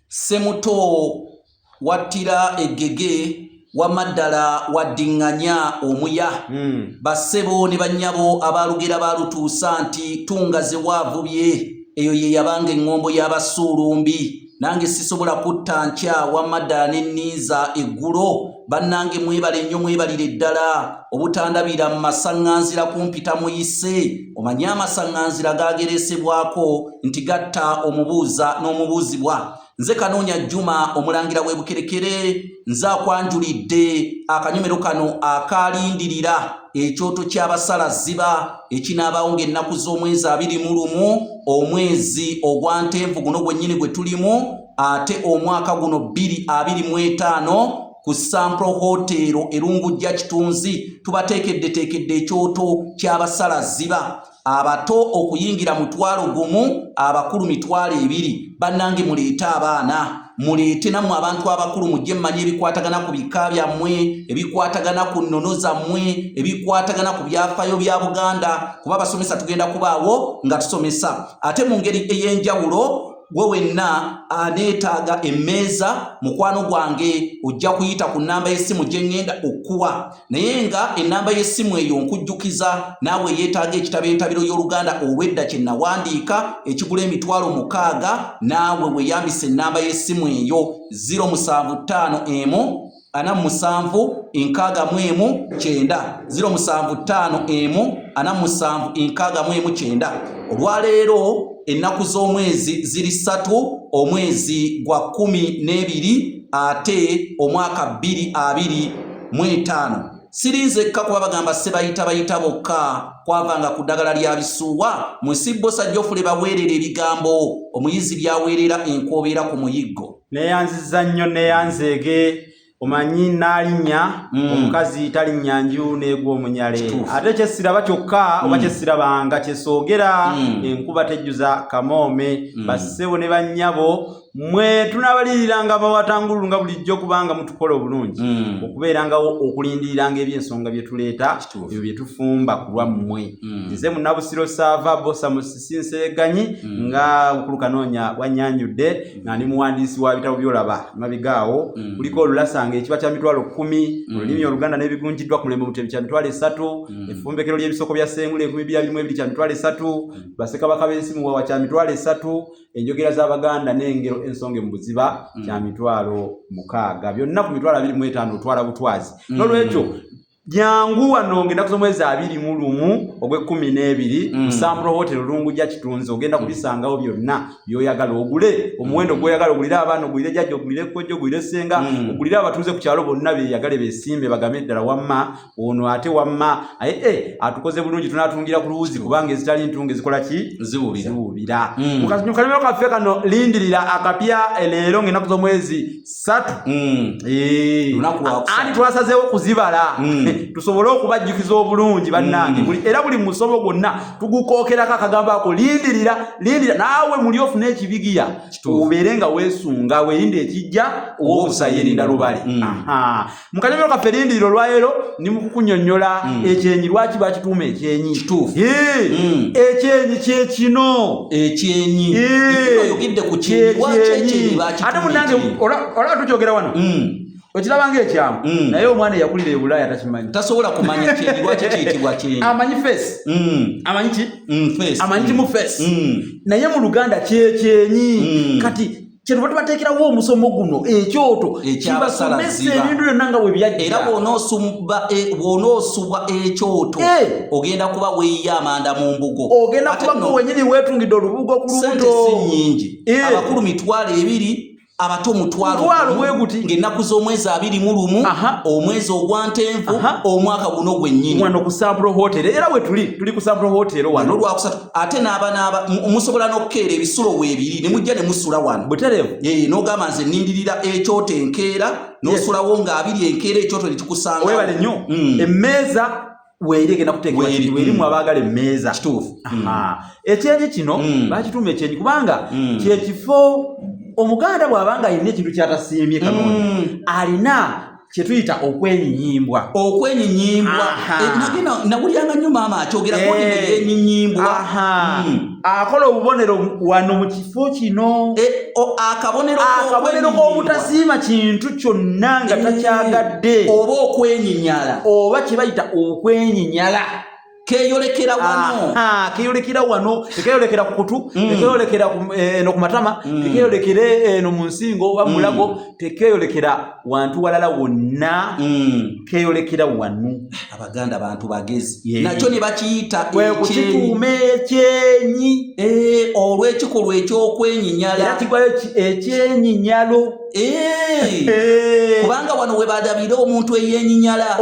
Semuto wattira eggege wamaddala waddinganya omuya bassebo ne bannyabo abalugera balutuusa nti tunga ze waavubye eyo ye yabanga eŋŋombo y'abasuulumbi nange sisobola kutta nkya wamaddala ne nniiza eggulo bannange mwebale nnyo mwebalire ddala obutandabira mu masaŋŋanzira kumpita muyise omanye amasaŋŋanzira gaageresebwako nti gatta omubuuza n'omubuuzibwa. Nze Kanoonya Juma omulangira w'e Bukerekere nze akwanjulidde akanyomero kano akalindirira ekyoto ky'abasala ziba ekinaabaawo ng'ennaku z'omwezi 21 omwezi ogwa Ntenvu guno gwennyini gwe tulimu ate omwaka guno 2025 ku Sampro Hotel Erungujja Kitunzi tubateekeddeteekedde ekyoto ky'abasala ziba abato okuyingira 1,000 abakulu 2,200 bannange muleete abaana muleete nammwe abantu abakulu mujje mmanye ebikwatagana ku bika byammwe ebikwatagana ku nnono zammwe ebikwatagana ku byafaayo bya Buganda kuba basomesa tugenda kubaawo nga tusomesa ate mu ngeri ey'enjawulo gwe wenna aneetaaga emmeeza mukwano gwange ojja kuyita ku nnamba y'essimu gye ŋŋenda okkuwa naye nga ennamba y'essimu eyo nkujjukiza naawe yeetaaga ekitabo entabiro y'Oluganda olw'edda kye nawandiika ekigula $60,000 naawe weeyambisa ennamba y'essimu eyo 075 075 olwaleero ennaku z'omwezi ziri 3 omwezi gwa 12 ate omwaka 2025 sirinzekka kuba bagamba bayita bokka kwavanga ku ddagala lya bisuuwa musibbo Sajjofule baweerera ebigambo omuyizi byaweerera enkobeera ku muyiggo neyanziza nnyo neyanzeege omanyi nalinya omukazi talinnya nju neegwa omunyale ate kyesiraba kyokka oba kyesirabanga kyesoogera enkuba tejjuza kamoome bassebo ne bannyabo mwe tunabaliriranga bawatangululu nga bulijjo kubanga mutukola obulungi okubeerangawo okulindiriranga ebyensonga bye tuleeta ebyo bye tufumba ku lwammwe nze Munnabusiro Saava Bosa Musisinseeganyi nga Bukulu Kanoonya bwannyanjudde nga ndi muwandiisi wa bitabo by'olaba mabigaawo kuliko Olulasanga ekiba kya mitwalo 10 olulimi Oluganda n'ebigunjiddwa ku mulembe Mutebi kya mitwalo 3 effumbekero ly'ebisoko bya Ssengule 1222 kya mitwalo 3 Bassekabaka b'ensimu wawa kya mitwalo 3 enjogera z'Abaganda n'engero ensonge mu buziba kya mitwalo 6 byonna ku mitwalo 25 otwala butwazi n'olwekyo jangu wano ngenda kuzomwezi 21 ogwe-12 mu Sampro Hotel Erungujja Kitunzi ogenda kubisangawo byonna byoyagala ogule omuwendo gwoyagala ogulira abaana ogulire jjajja ogulire kkojjo ogulire ssenga ogulire abatuuze ku kyalo bonna beeyagale beesimbe bagambe ddala wamma ono ate wamma atukoze bulungi tunaatungira ku luwuzi kubanga ezitali ntunge zikola ki ziwubira mu kalimero kaffe kano lindirira akapya leero ng'ennaku z'omwezi 3 ani twasazeewo kuzibala tusobole okubajjukiza obulungi bannange era buli musomo gwonna tugukookerako akagambo ako lindirira naawe muli ofuna ekibigiya obeere nga weesunga weerinde ekijja owobusa yerinda lubale mu kalimero kaffe lindiriro olwaleero ni mu kukunyonnyola ekyenyi lwaki bakituuma ekyenyi ekyenyi kyekino ekyenyi oyogedde ku kyenyi ate munnange olaba tukyogera wano okirabanga ekyamu naye omwana eyakulira e Bulaaya takimanyi tasobola kumanya kyenyi lwaki kiyitibwa kyenyi amanyi face amanyi ki amanyi kimu face naye mu Luganda kyekyenyi kati kyetuva tubateekerawo omusomo guno ekyoto kibasomesa ebintu byonna nga bwe byajja era bw'onoosubwa ekyoto ogenda kuba weeyiya amanda mu mbugo ogenda kuba wenyini weetungidde olubugo ku lubuto sente si nnyingi abakulu 2,200 abato mutwalo bweguti ng'ennaku z'omwezi 21 omwezi ogwa Ntenvu omwaka guno gwennyini wano ku Sampro Hotel era we tuli ku Sampro Hotel wano lwakusatu ate n'aba musobola n'okkeera ebisulo weebiri ne mujja ne musula wano butereevu n'ogamba nze nnindirira ekyoto enkeera n'osulawo nga 2 enkeera ekyoto ne kikusanga webale nnyo emmeeza weeregenda kuteekebwa erimu abaagala emmeeza kituufu ekyenyi kino bakituuma ekyenyi kubanga kyekifo Omuganda bw'abanga alina ekintu kyatasiimye Kanoonya alina kyetuyita okwenyimbwa nawulyanga nnyo maama akyogera yenyimbwa akola obubonero wano mu kifo kino akabonero k'obutasiima kintu kyonna nga takyagadde oba okwenyinyala oba kye bayita okwenyinyala keyolekera wano tekeyolekera ku kutu tekeyolekera eno ku matama tekeyolekere eno mu nsingo oba mulago tekeyolekera wantu walala wonna keyolekera wano. Abaganda bantu bagezi nakyo ne bakiyita ekituuma ekyenyi olw'ekikolwa eky'okwenyinyala era kigwayo ekyenyinyalo kubanga wano we badabira omuntu eyenyinyala